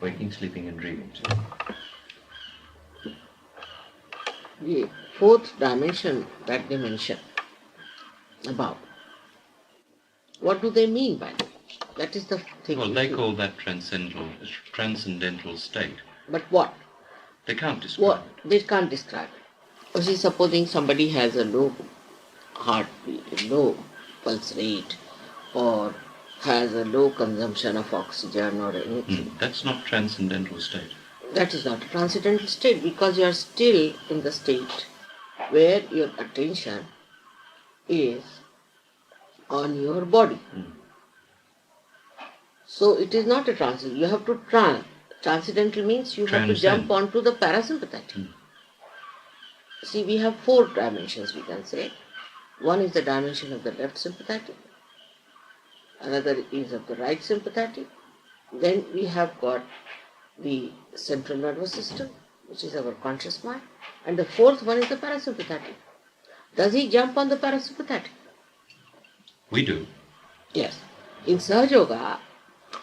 Waking, sleeping and dreaming. The fourth dimension that they mention about, what do they mean by that? That is the thing. Well, they call that transcendental state. But what? They can't describe it. They can't describe it. See, supposing somebody has a low heartbeat, low pulse rate, or has a low consumption of oxygen or anything. That's not transcendental state. That is not a transcendental state, because you are still in the state where your attention is on your body. So it is not a transcendental. You have to transcendental means you have to jump onto the parasympathetic. See, we have four dimensions, we can say. One is the dimension of the left sympathetic, another is of the right sympathetic, then we have got the central nervous system, which is our conscious mind, and the fourth one is the parasympathetic. Does he jump on the parasympathetic? We do. Yes. In Sahaja Yoga,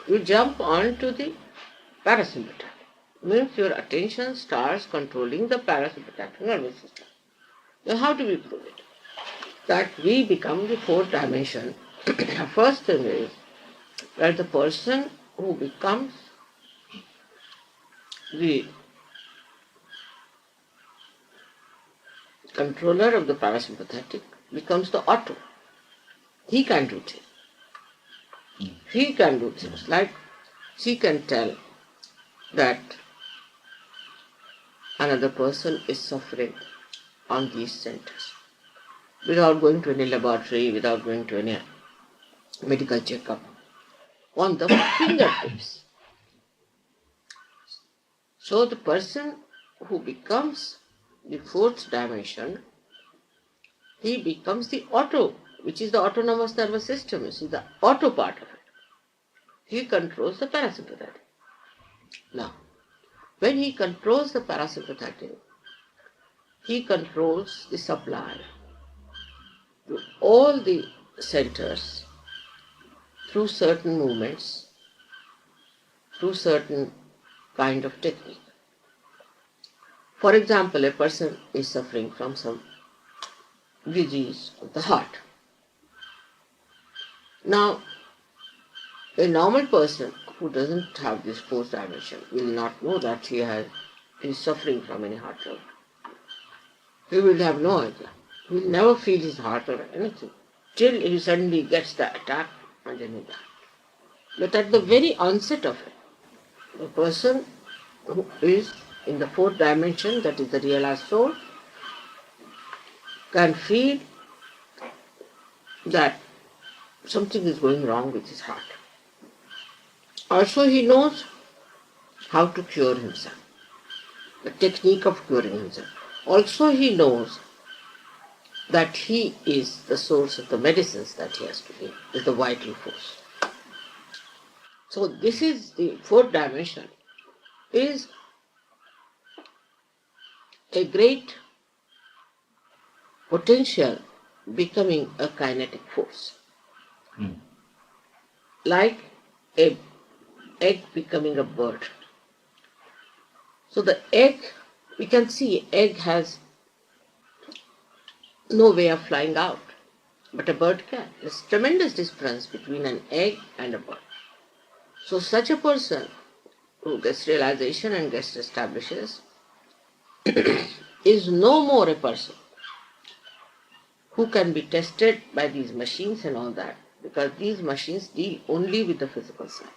you jump on to the parasympathetic. Means your attention starts controlling the parasympathetic nervous system. Now how do we prove it? That we become the fourth dimension. The first thing is that the person who becomes the controller of the parasympathetic becomes the auto. He can do things. He can do things. Like she can tell that another person is suffering on these centers without going to any laboratory, without going to any medical checkup, on the fingertips. So the person who becomes the fourth dimension, he becomes the auto, which is the autonomous nervous system. You see, the auto part of it. He controls the parasympathetic. Now, when he controls the parasympathetic, he controls the supply to all the centers through certain movements, through certain kind of technique. For example, a person is suffering from some disease of the heart. Now, a normal person who doesn't have this fourth dimension will not know that he is suffering from any heart trouble. He will have no idea. He will never feel his heart or anything till he suddenly gets the attack and then he dies. But at the very onset of it, the person who is in the fourth dimension, that is the realized soul, can feel that something is going wrong with his heart. Also he knows how to cure himself, the technique of curing himself. Also he knows that he is the source of the medicines that he has to give, is the vital force. So this is the fourth dimension, is a great potential becoming a kinetic force. Like an egg becoming a bird. So the egg, we can see egg has no way of flying out, but a bird can. There's tremendous difference between an egg and a bird. So such a person who gets realization and gets establishes is no more a person who can be tested by these machines and all that, because these machines deal only with the physical side.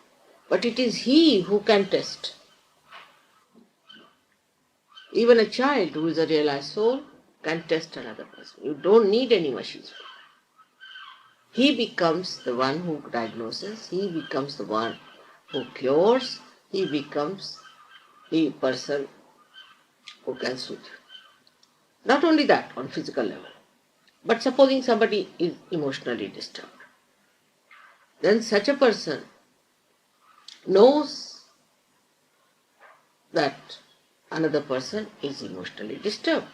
But it is he who can test. Even a child who is a realized soul can test another person. You don't need any machines. He becomes the one who diagnoses, he becomes the one who cures, he becomes the person who can soothe. Not only that, on physical level, but supposing somebody is emotionally disturbed, then such a person knows that another person is emotionally disturbed.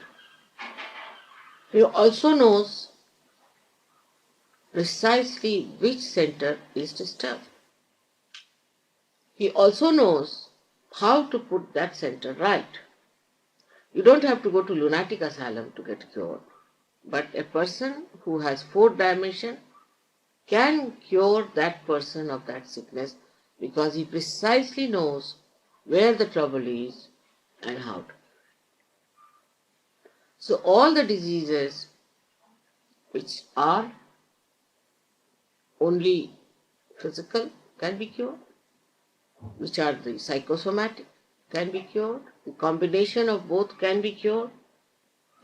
He also knows precisely which center is disturbed. He also knows how to put that center right. You don't have to go to lunatic asylum to get cured, but a person who has fourth dimension can cure that person of that sickness because he precisely knows where the trouble is and how to. So all the diseases which are only physical can be cured, which are the psychosomatic can be cured, the combination of both can be cured.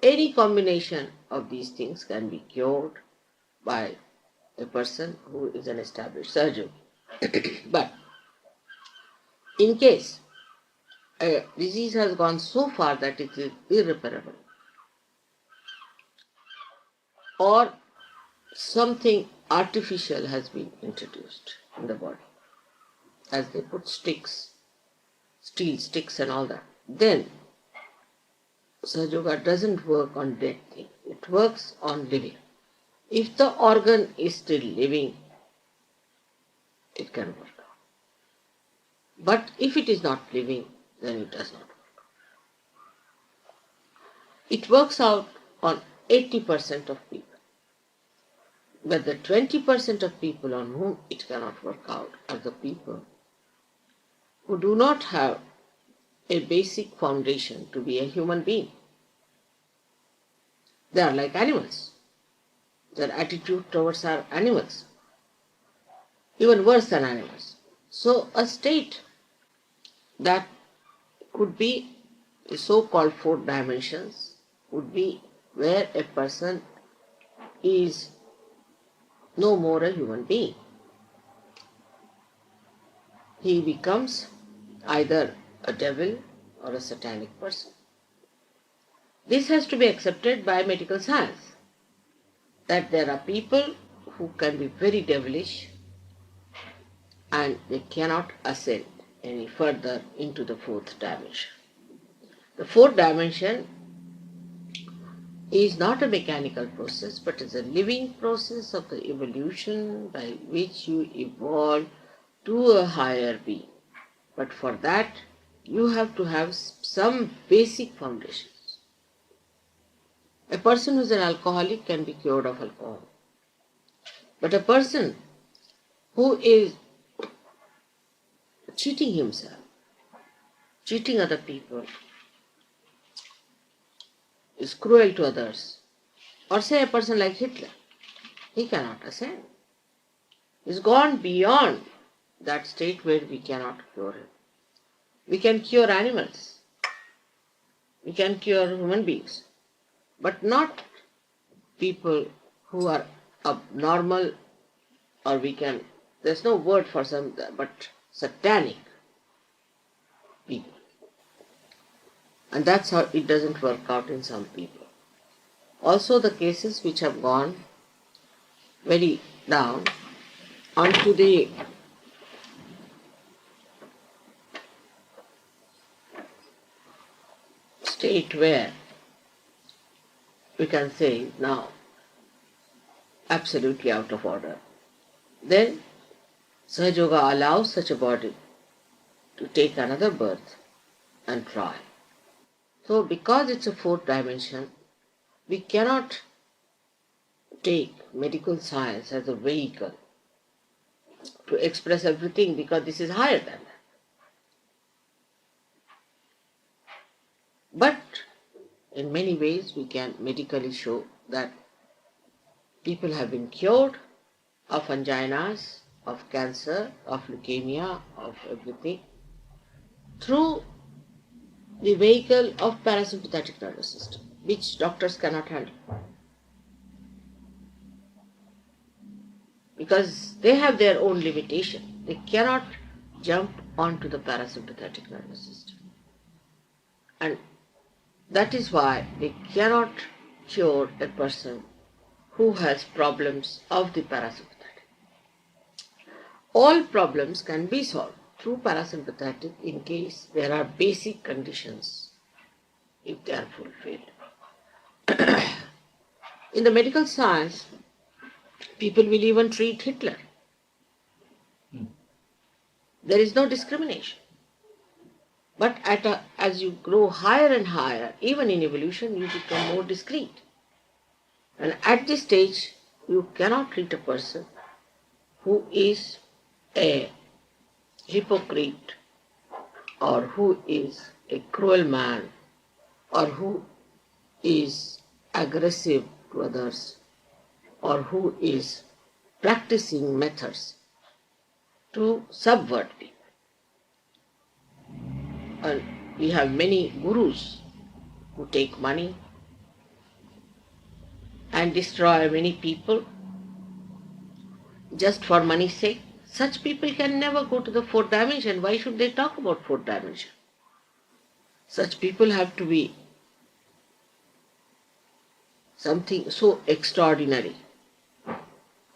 Any combination of these things can be cured by a person who is an established surgeon. But in case a disease has gone so far that it is irreparable, or something artificial has been introduced in the body, as they put sticks, steel sticks and all that, then Sahaja Yoga doesn't work on dead thing. It works on living. If the organ is still living, it can work out. But if it is not living, then it does not work. It works out on 80% of people. But the 20% of people on whom it cannot work out are the people who do not have a basic foundation to be a human being. They are like animals. Their attitude towards our animals, even worse than animals. So a state that could be the so-called fourth dimensions would be where a person is no more a human being. He becomes either a devil or a satanic person. This has to be accepted by medical science, that there are people who can be very devilish and they cannot ascend any further into the fourth dimension. The fourth dimension is not a mechanical process, but is a living process of the evolution by which you evolve to a higher being. But for that, you have to have some basic foundations. A person who is an alcoholic can be cured of alcohol. But a person who is cheating himself, cheating other people, is cruel to others, or say a person like Hitler, he cannot ascend. He's gone beyond that state where we cannot cure him. We can cure animals, we can cure human beings, but not people who are abnormal, or there's no word for some, but satanic people. And that's how it doesn't work out in some people. Also the cases which have gone very down onto the state where we can say now absolutely out of order, then Sahaja Yoga allows such a body to take another birth and try. So because it's a fourth dimension, we cannot take medical science as a vehicle to express everything, because this is higher than that. But in many ways we can medically show that people have been cured of anginas, of cancer, of leukemia, of everything through the vehicle of parasympathetic nervous system, which doctors cannot handle, because they have their own limitation. They cannot jump onto the parasympathetic nervous system, and that is why they cannot cure a person who has problems of the parasympathetic. All problems can be solved through parasympathetic in case there are basic conditions, if they are fulfilled. In the medical science, people will even treat Hitler. There is no discrimination. But as you grow higher and higher, even in evolution, you become more discreet. And at this stage, you cannot treat a person who is a hypocrite, or who is a cruel man, or who is aggressive to others, or who is practicing methods to subvert people. And we have many gurus who take money and destroy many people just for money's sake. Such people can never go to the fourth dimension. Why should they talk about fourth dimension? Such people have to be something so extraordinary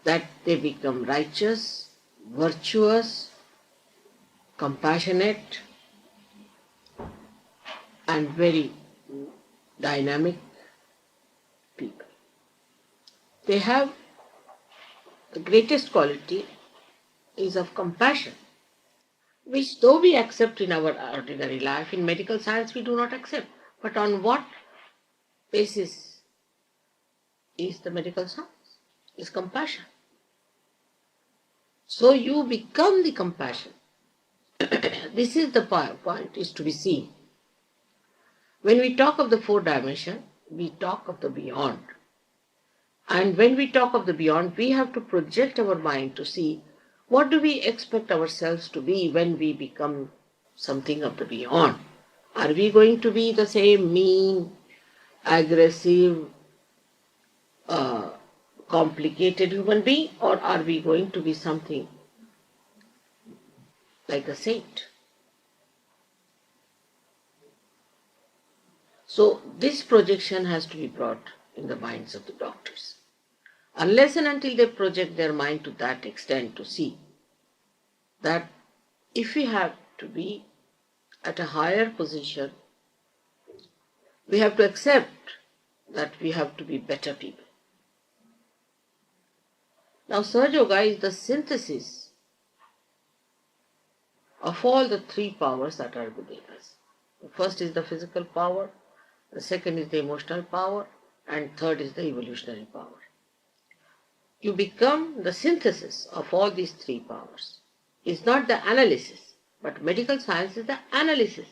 that they become righteous, virtuous, compassionate, and very dynamic people. They have the greatest quality is of compassion, which though we accept in our ordinary life, in medical science we do not accept. But on what basis is the medical science? Is compassion. So you become the compassion. This is the point is to be seen. When we talk of the fourth dimension, we talk of the beyond. And when we talk of the beyond, we have to project our mind to see what do we expect ourselves to be when we become something of the beyond. Are we going to be the same mean, aggressive, complicated human being, or are we going to be something like a saint? So this projection has to be brought in the minds of the doctors. Unless and until they project their mind to that extent to see that if we have to be at a higher position, we have to accept that we have to be better people. Now, Sahaja Yoga is the synthesis of all the three powers that are within us. The first is the physical power, the second is the emotional power, and third is the evolutionary power. You become the synthesis of all these three powers. It's not the analysis, but medical science is the analysis.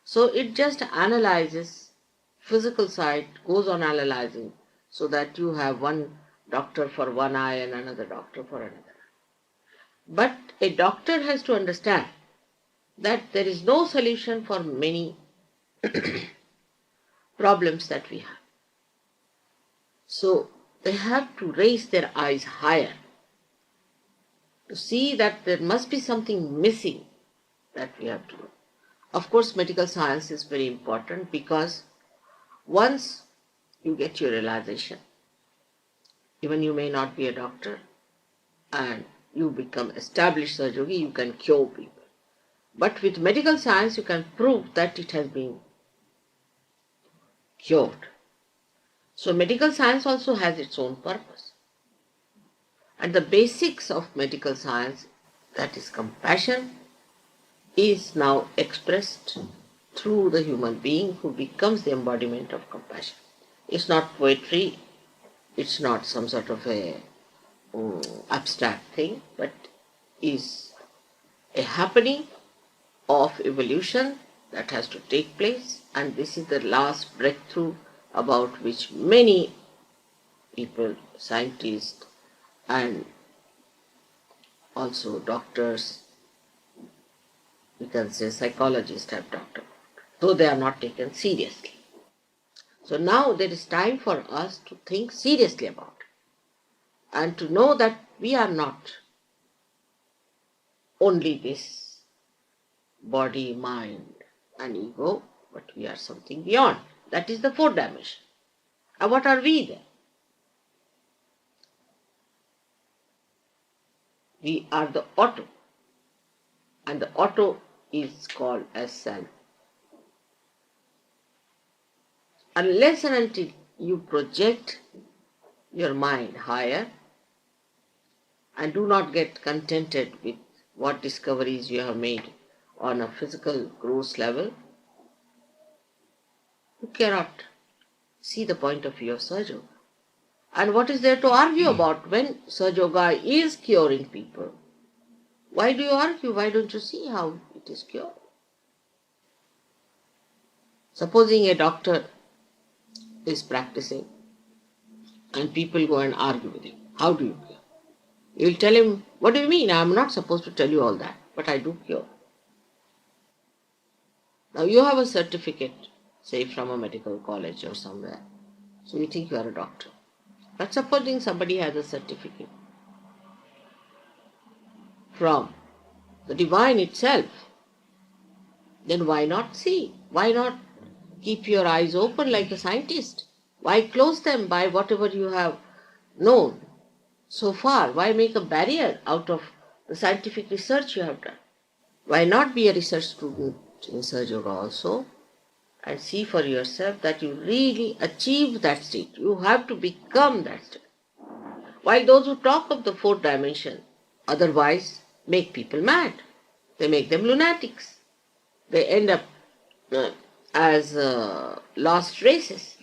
So it just analyzes physical side, goes on analyzing, so that you have one doctor for one eye and another doctor for another. But a doctor has to understand that there is no solution for many problems that we have. So they have to raise their eyes higher to see that there must be something missing that we have to do. Of course, medical science is very important because once you get your realization, even you may not be a doctor, and you become established Sahaja Yogi, you can cure people. But with medical science, you can prove that it has been cured. So medical science also has its own purpose. And the basics of medical science, that is compassion, is now expressed through the human being who becomes the embodiment of compassion. It's not poetry, it's not some sort of a abstract thing, but is a happening of evolution that has to take place, and this is the last breakthrough about which many people, scientists and also doctors, we can say psychologists, have talked about, though they are not taken seriously. So now there is time for us to think seriously about it and to know that we are not only this body, mind and ego, but we are something beyond. That is the fourth dimension. And what are we then? We are the auto, and the auto is called as self. Unless and until you project your mind higher and do not get contented with what discoveries you have made on a physical gross level, you cannot see the point of view of Sahaja Yoga. And what is there to argue about when Sahaja Yoga is curing people? Why do you argue? Why don't you see how it is cured? Supposing a doctor is practicing and people go and argue with him. How do you cure? You will tell him, what do you mean? I am not supposed to tell you all that, but I do cure. Now you have a certificate, say from a medical college or somewhere. So you think you are a doctor. But supposing somebody has a certificate from the divine itself, then why not see? Why not keep your eyes open like a scientist? Why close them by whatever you have known so far? Why make a barrier out of the scientific research you have done? Why not be a research student in Sahaja Yoga also and see for yourself that you really achieve that state? You have to become that state. While those who talk of the fourth dimension otherwise make people mad. They make them lunatics. They end up as lost races.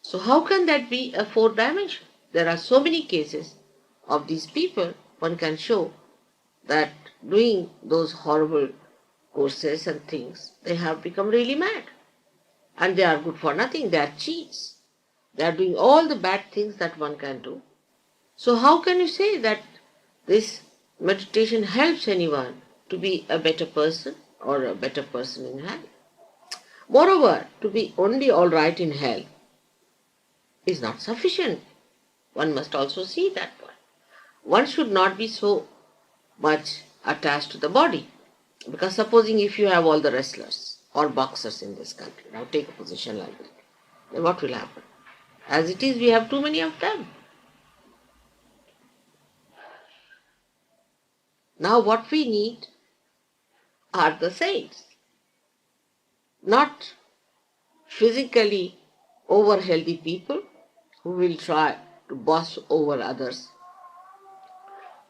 So how can that be a fourth dimension? There are so many cases of these people. One can show that doing those horrible courses and things, they have become really mad. And they are good for nothing. They are cheats. They are doing all the bad things that one can do. So how can you say that this meditation helps anyone to be a better person or a better person in hell? Moreover, to be only all right in hell is not sufficient. One must also see that point. One should not be so much attached to the body. Because supposing if you have all the wrestlers or boxers in this country, now take a position like that, then what will happen? As it is, we have too many of them. Now what we need are the saints, not physically over healthy people who will try to boss over others,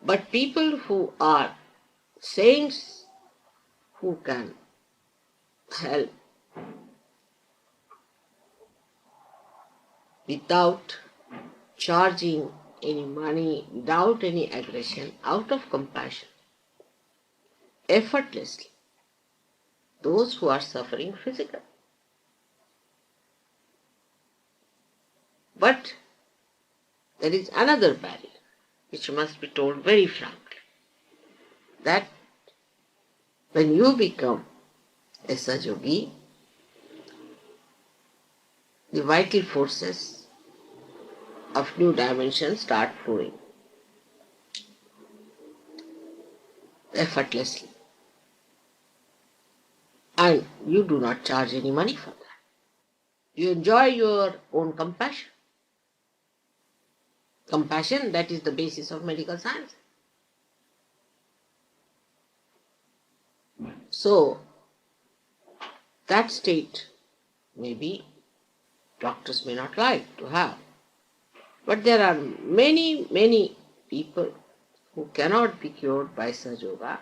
but people who are saints who can help without charging any money, without any aggression, out of compassion, effortlessly, those who are suffering physically. But there is another barrier which must be told very frankly, that when you become a Sahaja Yogi, the vital forces of new dimensions start flowing effortlessly. And you do not charge any money for that. You enjoy your own compassion. Compassion, that is the basis of medical science. So, that state maybe doctors may not like to have. But there are many, many people who cannot be cured by Sahaja Yoga,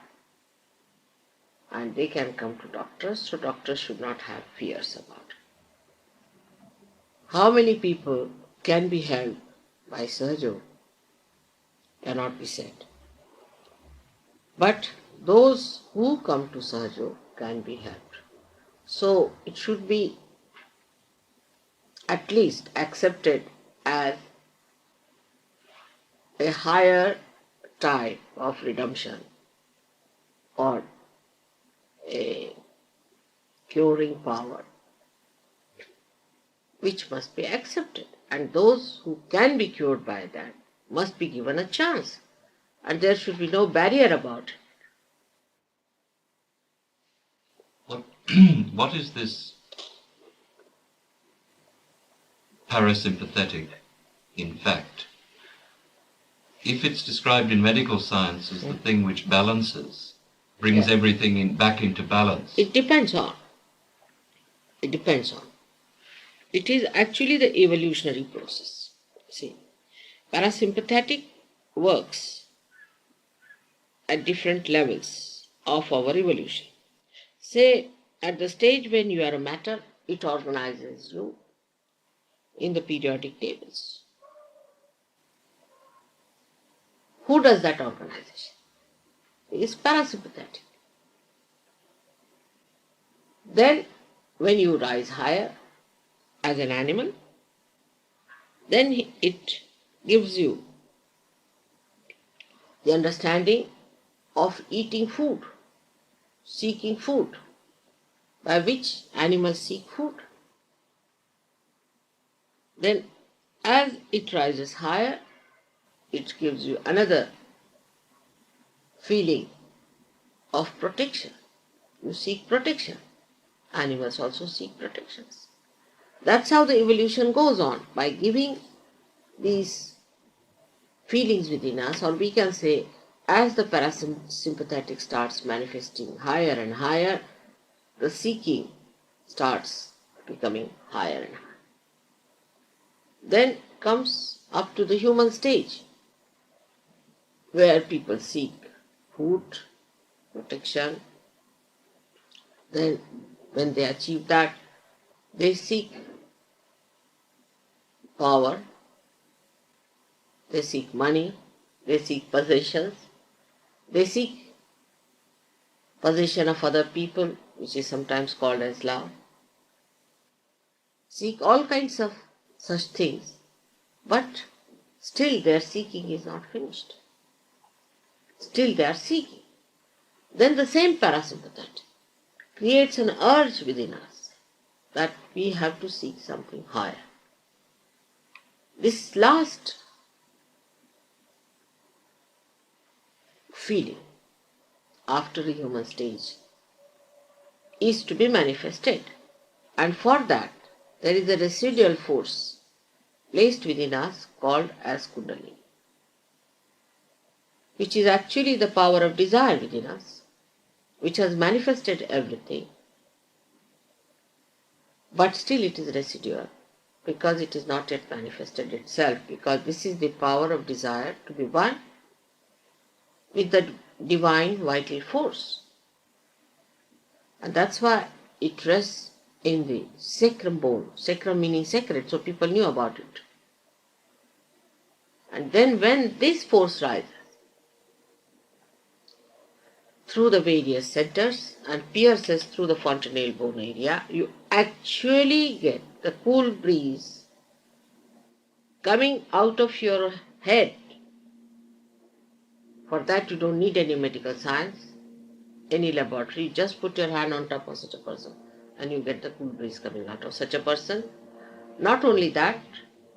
and they can come to doctors, so doctors should not have fears about it. How many people can be helped by Sahaja Yoga cannot be said. But those who come to Sahaja Yoga can be helped. So it should be at least accepted as a higher type of redemption or a curing power which must be accepted, and those who can be cured by that must be given a chance, and there should be no barrier about it. What is this parasympathetic, in fact? If it's described in medical science as the thing which balances, brings everything back into balance. It depends on. It is actually the evolutionary process. See, parasympathetic works at different levels of our evolution. Say, at the stage when you are a matter, it organizes you in the periodic tables. Who does that organization? It is parasympathetic. Then, when you rise higher as an animal, then it gives you the understanding of eating food, seeking food, by which animals seek food. Then, as it rises higher, it gives you another feeling of protection. You seek protection. Animals also seek protections. That's how the evolution goes on, by giving these feelings within us, or we can say, as the parasympathetic starts manifesting higher and higher, the seeking starts becoming higher and higher. Then comes up to the human stage, where people seek food, protection. Then when they achieve that, they seek power, they seek money, they seek possessions, they seek possession of other people, which is sometimes called as love. Seek all kinds of such things, but still their seeking is not finished. Still they are seeking. Then the same parasympathetic creates an urge within us that we have to seek something higher. This last feeling after the human stage is to be manifested, and for that there is a residual force placed within us called as Kundalini, which is actually the power of desire within us, which has manifested everything, but still it is residual because it is not yet manifested itself, because this is the power of desire to be one with the divine vital force. And that's why it rests in the sacrum bone, sacrum meaning sacred, so people knew about it. And then when this force rises through the various centers and pierces through the fontanelle bone area, you actually get the cool breeze coming out of your head. For that you don't need any medical science, any laboratory. Just put your hand on top of such a person and you get the cool breeze coming out of such a person. Not only that,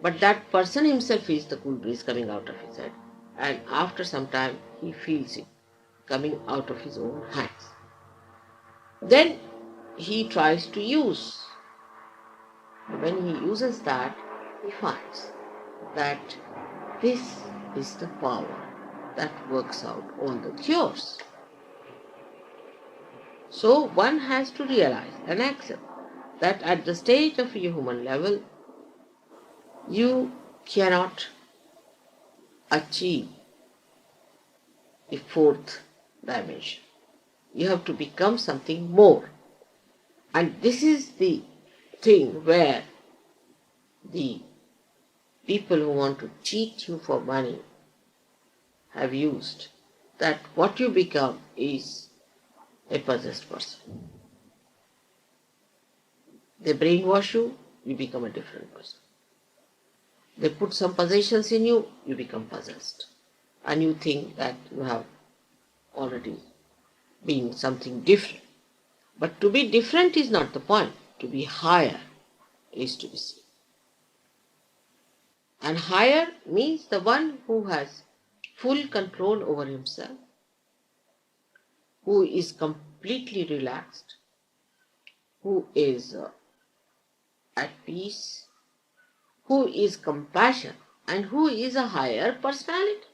but that person himself is the cool breeze coming out of his head, and after some time he feels it coming out of his own hands. Then he tries to use. When he uses that, he finds that this is the power that works out all the cures. So one has to realize and accept that at the stage of a human level, you cannot achieve the fourth dimension. You have to become something more. And this is the thing where the people who want to cheat you for money have used, that what you become is a possessed person. They brainwash you, you become a different person. They put some possessions in you, you become possessed. And you think that you have already been something different. But to be different is not the point. To be higher is to be seen. And higher means the one who has full control over himself, who is completely relaxed, who is at peace, who is compassion, and who is a higher personality.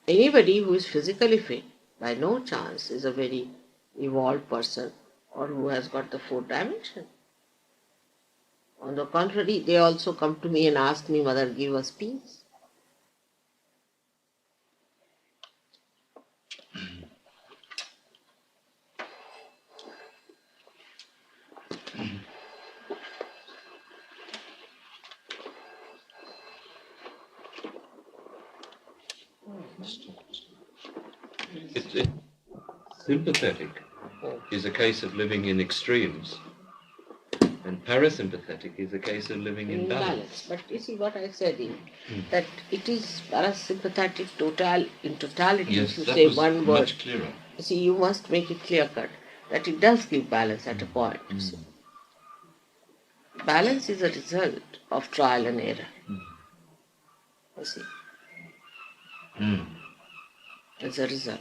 Anybody who is physically fit, by no chance is a very evolved person or who has got the fourth dimension. On the contrary, they also come to me and ask me, Mother, give us peace. It's sympathetic is a case of living in extremes, and parasympathetic is a case of living in balance. But you see what I said that it is parasympathetic in totality. Yes, if you that say was one word, much clearer. you see, you must make it clear cut that it does give balance at a point. You see. Balance is a result of trial and error. You see, it's a result.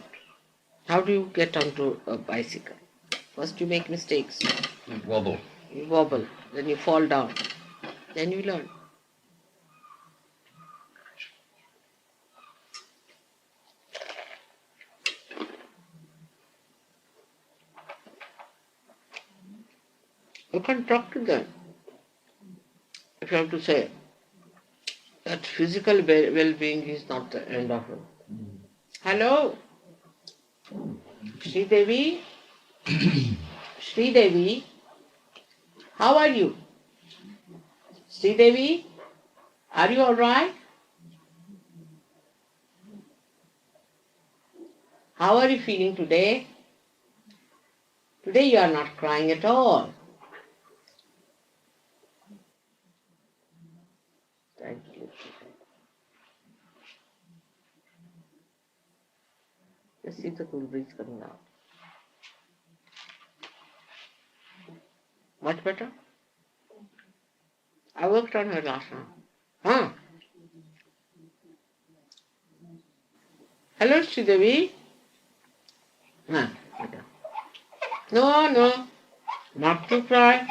How do you get onto a bicycle? First you make mistakes. You wobble. You wobble, then you fall down, then you learn. You can talk to them. If you have to say that physical well-being is not the end of it. Hello? Shri Devi? Shri Devi? How are you? Shri Devi? Are you alright? How are you feeling today? Today you are not crying at all. Thank you. Just see the cool breeze coming out. Much better? I worked on her last night. Huh? Hello, Sridevi. Huh? No, not to cry.